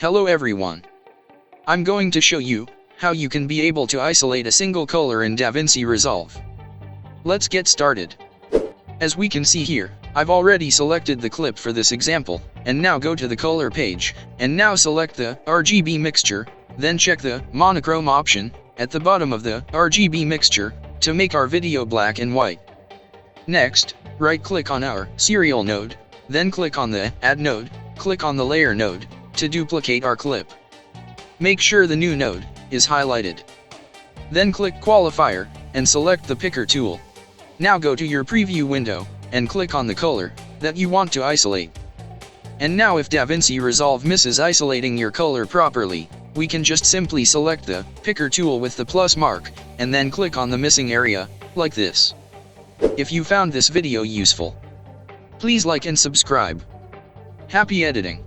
Hello everyone. I'm going to show you how you can be able to isolate a single color in DaVinci Resolve. Let's get started. As we can see here, I've already selected the clip for this example, and now go to the color page, and now select the RGB Mixture, then check the monochrome option at the bottom of the RGB Mixture to make our video black and white. Next, right-click on our serial node, then click on the Add node, click on the Layer node to duplicate our clip. Make sure the new node is highlighted. Then click Qualifier and select the Picker tool. Now go to your preview window and click on the color that you want to isolate. And now if DaVinci Resolve misses isolating your color properly, we can just simply select the Picker tool with the plus mark and then click on the missing area, like this. If you found this video useful, please like and subscribe. Happy editing!